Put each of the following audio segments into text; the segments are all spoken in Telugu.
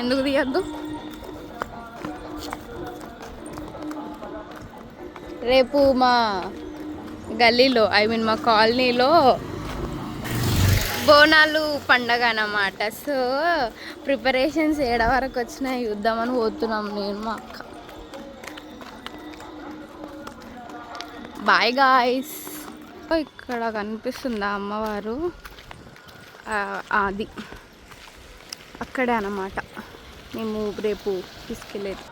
ఎందుకు తీయద్దు? రేపు మా గల్లీలో మా కాలనీలో బోనాలు పండగ అన్నమాట. సో ప్రిపరేషన్స్ ఏడ వరకు వచ్చినాయి చూద్దామని పోతున్నాం నేను మా అక్క. Bye guys. ఇక్కడ కనిపిస్తుందా అమ్మవారు? అది అక్కడే అన్నమాట మేము రేపు తీసుకెళ్ళేది.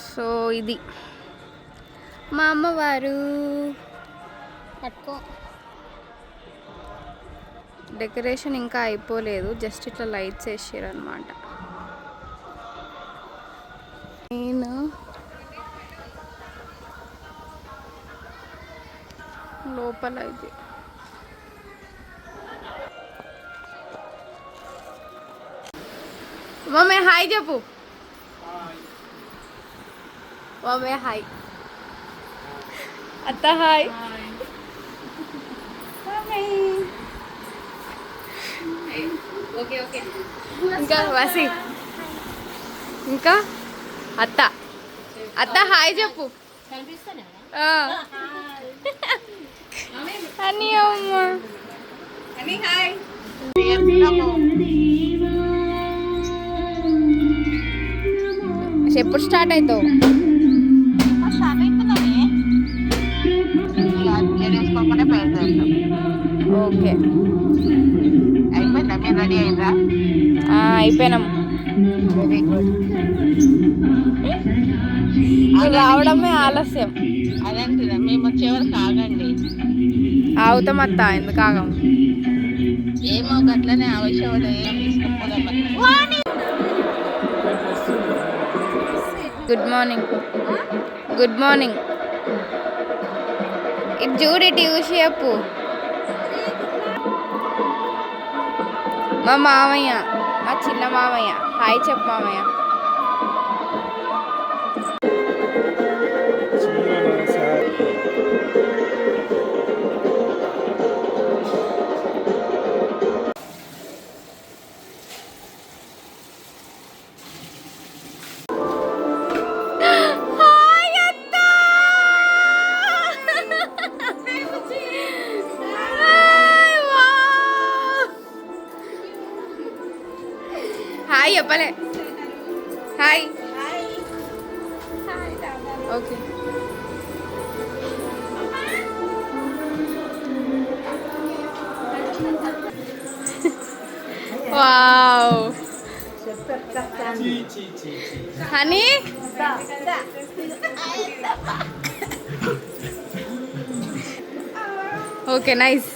సో ఇది మా అమ్మవారు. పట్టుకో. డెకరేషన్ ఇంకా అయిపోలేదు, జస్ట్ ఇట్లా లైట్స్ వేసారు అనమాట. నేను లోపల ఇది మమ్మీ హాయ్ చెప్పు. Mummy hi. అత్త హాయ్. Okay okay. ఇంకా వసి, ఇంకా అత్త. అత్త హాయ్ చెప్పు. అని అమ్మ అని హాయ్. ఎప్పుడు స్టార్ట్ అవుతావు? ఓకే అయిపోయినాం. రావడమే ఆలస్యం. అదేంటి మేము వచ్చేవరకు ఆగండి. ఆగుతాం అత్త, ఎందుకు ఆగం? ఏమో గట్లనే ఆవశ్యకత. Good morning. Good morning. ఇది చూడు, ఇటు చూసి చెప్పు. మా మామయ్య, మా చిన్న మామయ్య. హాయ్ చెప్పు మామయ్య. హాయ్ చెప్పలే. Hi. Okay. Wow. Honey okay nice.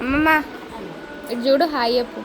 అమ్మమ్మ ఇటు చూడు, హాయ్ చెప్పు.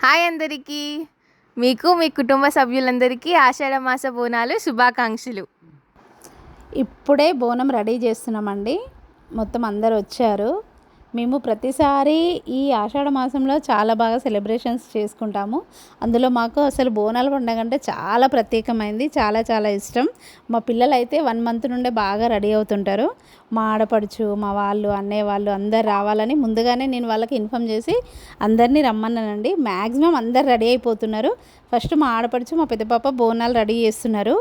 హాయ్ అందరికీ. మీకు మీ కుటుంబ సభ్యులందరికీ ఆషాఢ మాస బోనాలు శుభాకాంక్షలు. ఇప్పుడే బోనం రెడీ చేస్తున్నామండి. మొత్తం అందరు వచ్చారు. మేము ప్రతిసారి ఈ ఆషాఢ మాసంలో చాలా బాగా సెలబ్రేషన్స్ చేసుకుంటాము. అందులో మాకు అసలు బోనాల పండుగ అంటే చాలా ప్రత్యేకమైంది, చాలా చాలా ఇష్టం. మా పిల్లలు అయితే 1 మంత్ నుండే బాగా రెడీ అవుతుంటారు. మా ఆడపడుచు, మా వాళ్ళు, అన్నయ్య వాళ్ళు అందరు రావాలని ముందుగానే నేను వాళ్ళకి ఇన్ఫామ్ చేసి అందరినీ రమ్మన్నానండి. మ్యాక్సిమం అందరు రెడీ అయిపోతున్నారు. ఫస్ట్ మా ఆడపడుచు, మా పెద్ద పాప బోనాలు రెడీ చేస్తున్నారు.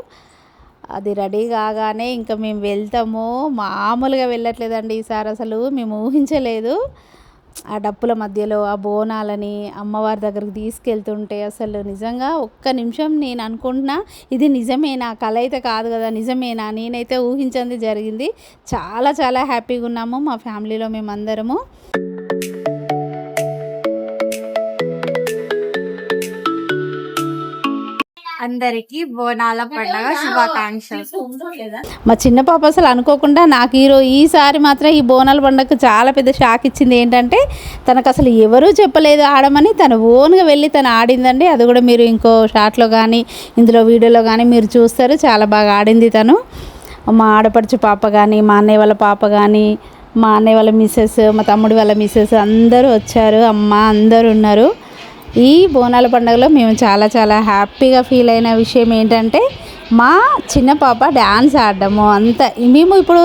అది రెడీ కాగానే ఇంకా మేము వెళ్తాము, మామూలుగా వెళ్ళట్లేదండి ఈసారి. అసలు మేము ఊహించలేదు ఆ డప్పుల మధ్యలో ఆ బోనాలని అమ్మవారి దగ్గరికి తీసుకెళ్తుంటే. అసలు నిజంగా ఒక్క నిమిషం నేను అనుకుంటున్నా, ఇది నిజమేనా, కల అయితే కాదు కదా, నిజమేనా, నేనైతే ఊహించింది జరిగింది. చాలా చాలా హ్యాపీగా ఉన్నాము మా ఫ్యామిలీలో మేమందరము. అందరికి బోనాల పండుగ శుభాకాంక్షలు. మా చిన్న పాప అసలు అనుకోకుండా నాకు ఈసారి మాత్రం ఈ బోనాల పండుగకు చాలా పెద్ద షాక్ ఇచ్చింది. ఏంటంటే తనకు అసలు ఎవరూ చెప్పలేదు ఆడమని, తను ఓన్గా వెళ్ళి తను ఆడిందండి. అది కూడా మీరు ఇంకో షాట్లో కానీ ఇందులో వీడియోలో కానీ మీరు చూస్తారు. చాలా బాగా ఆడింది తను. మా ఆడపడుచు పాప కానీ, మా అన్నయ్య వాళ్ళ పాప కానీ, మా అన్నయ్య వాళ్ళ మిస్సెస్, మా తమ్ముడి వాళ్ళ మిస్సెస్ అందరూ వచ్చారు. అమ్మ అందరూ ఉన్నారు. ఈ బోనాల పండుగలో మేము చాలా చాలా హ్యాపీగా ఫీల్ అయిన విషయం ఏంటంటే మా చిన్న పాప డ్యాన్స్ ఆడడము. అంత మేము ఇప్పుడు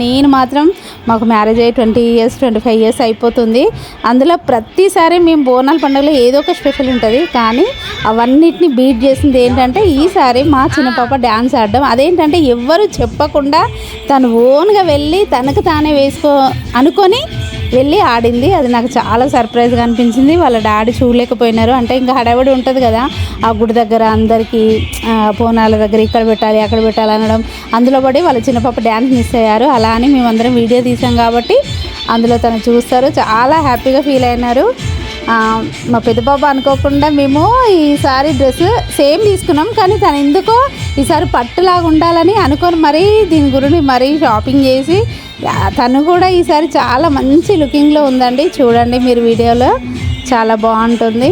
నేను మాత్రం మాకు మ్యారేజ్ అయ్యి 20 years 25 years అయిపోతుంది. అందులో ప్రతిసారి మేము బోనాల పండుగలో ఏదో ఒక స్పెషల్ ఉంటుంది, కానీ అవన్నిటిని బీట్ చేసింది ఏంటంటే ఈసారి మా చిన్న పాప డ్యాన్స్ ఆడడం. అదేంటంటే ఎవ్వరు చెప్పకుండా తను ఓన్గా వెళ్ళి తనకు తానే అనుకొని వెళ్ళి ఆడింది. అది నాకు చాలా సర్ప్రైజ్గా అనిపించింది. వాళ్ళ డాడీ చూడలేకపోయినారు. అంటే ఇంకా హడావిడి ఉంటుంది కదా ఆ గుడి దగ్గర, అందరికీ బోనాల దగ్గర ఇక్కడ పెట్టాలి అక్కడ పెట్టాలి అనడం, అందులో పడి వాళ్ళ చిన్న పాప డ్యాన్స్ మిస్ అయ్యారు. అలా అని మేమందరం వీడియో తీసాం కాబట్టి అందులో తను చూస్తారు. చాలా హ్యాపీగా ఫీల్ అయినారు. మా పెద్ద పాప అనుకోకుండా మేము ఈసారి డ్రెస్ సేమ్ తీసుకున్నాం, కానీ తను ఎందుకో ఈసారి పట్టులాగా ఉండాలని అనుకొని మరీ దీని గురించి మరీ షాపింగ్ చేసి తను కూడా ఈసారి చాలా మంచి లుకింగ్లో ఉందండి. చూడండి మీరు వీడియోలో, చాలా బాగుంటుంది.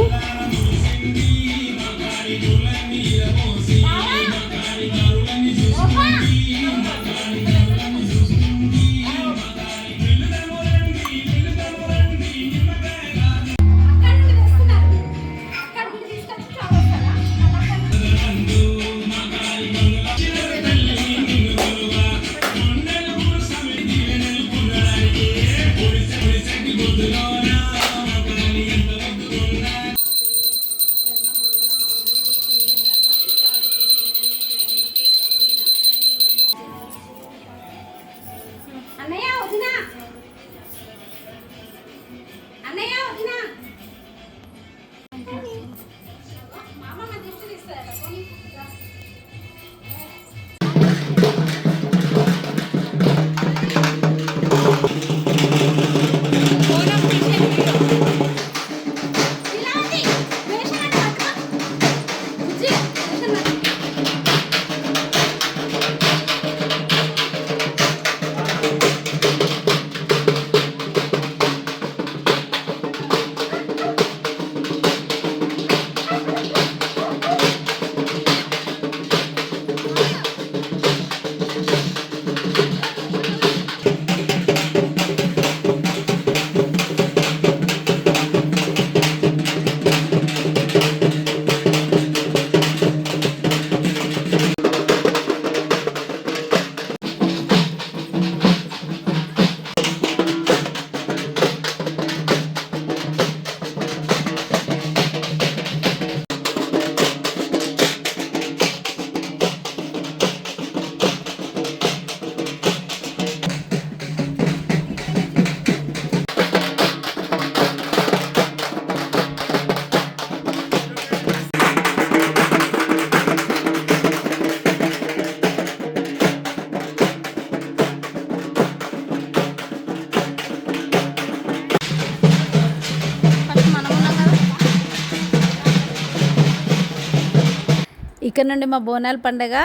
ఇక్కడ నుండి మా బోనాల పండుగ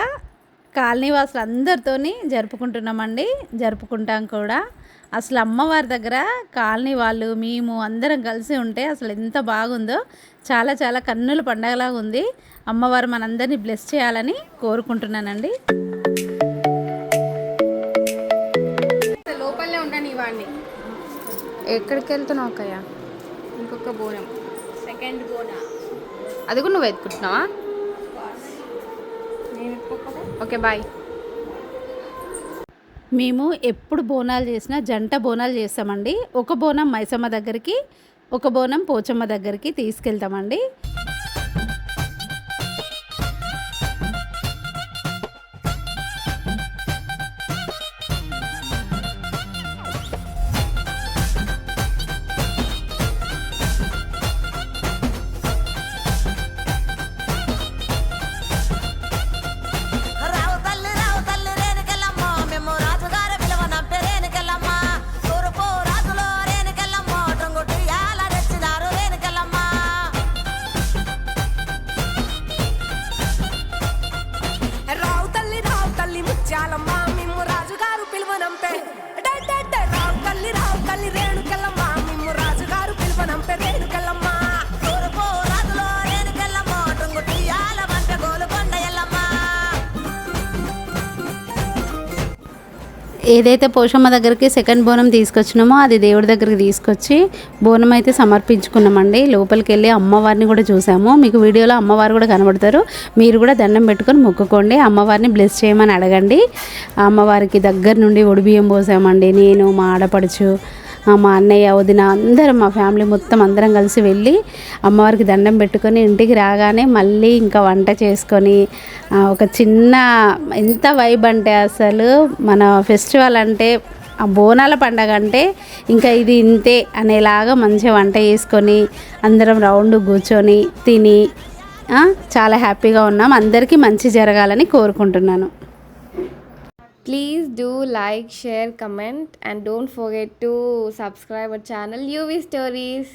కాలనీ వాసులు అందరితోని జరుపుకుంటాం కూడా. అసలు అమ్మవారి దగ్గర కాలనీ వాళ్ళు మేము అందరం కలిసి ఉంటే అసలు ఎంత బాగుందో. చాలా చాలా కన్నుల పండగలాగా ఉంది. అమ్మవారు మనందరినీ బ్లెస్ చేయాలని కోరుకుంటున్నానండి. లోపలే ఉండని ఇవ్వండి. ఎక్కడికి వెళ్తున్నావు అక్కయ్య? ఇంకొక బోనం, సెకండ్ బోనం. అది కూడా నువ్వు ఎత్తుకుంటున్నావా? నేను ఎత్తుకోకపోతే ఓకే బాయ్. మేము ఎప్పుడు బోనాలు చేసినా జంట బోనాలు చేస్తామండి. ఒక బోనం మైసమ్మ దగ్గరికి, ఒక బోనం పోచమ్మ దగ్గరికి తీసుకెళ్తామండి. ఏదైతే పోషమ్మ దగ్గరికి సెకండ్ బోనం తీసుకొచ్చినామో అది దేవుడి దగ్గరికి తీసుకొచ్చి బోనం అయితే సమర్పించుకున్నామండి. లోపలికి వెళ్ళి అమ్మవారిని కూడా చూసాము. మీకు వీడియోలో అమ్మవారు కూడా కనబడతారు. మీరు కూడా దండం పెట్టుకొని మొక్కుకోండి, అమ్మవారిని బ్లెస్ చేయమని అడగండి. అమ్మవారికి దగ్గర నుండి ఒడిబియ్యం పోసామండి. నేను, మా ఆడపడుచు, మా అన్నయ్య, వదిన అందరం, మా ఫ్యామిలీ మొత్తం అందరం కలిసి వెళ్ళి అమ్మవారికి దండం పెట్టుకొని ఇంటికి రాగానే మళ్ళీ ఇంకా వంట చేసుకొని ఒక చిన్న ఎంత వైబ్ అంటే అసలు మన ఫెస్టివల్ అంటే ఆ బోనాల పండగ అంటే ఇంకా ఇది ఇంతే అనేలాగా మంచిగా వంట చేసుకొని అందరం రౌండ్ కూర్చొని తిని చాలా హ్యాపీగా ఉన్నాం. అందరికీ మంచి జరగాలని కోరుకుంటున్నాను. Please do like, share, comment and don't forget to subscribe our channel UV Stories.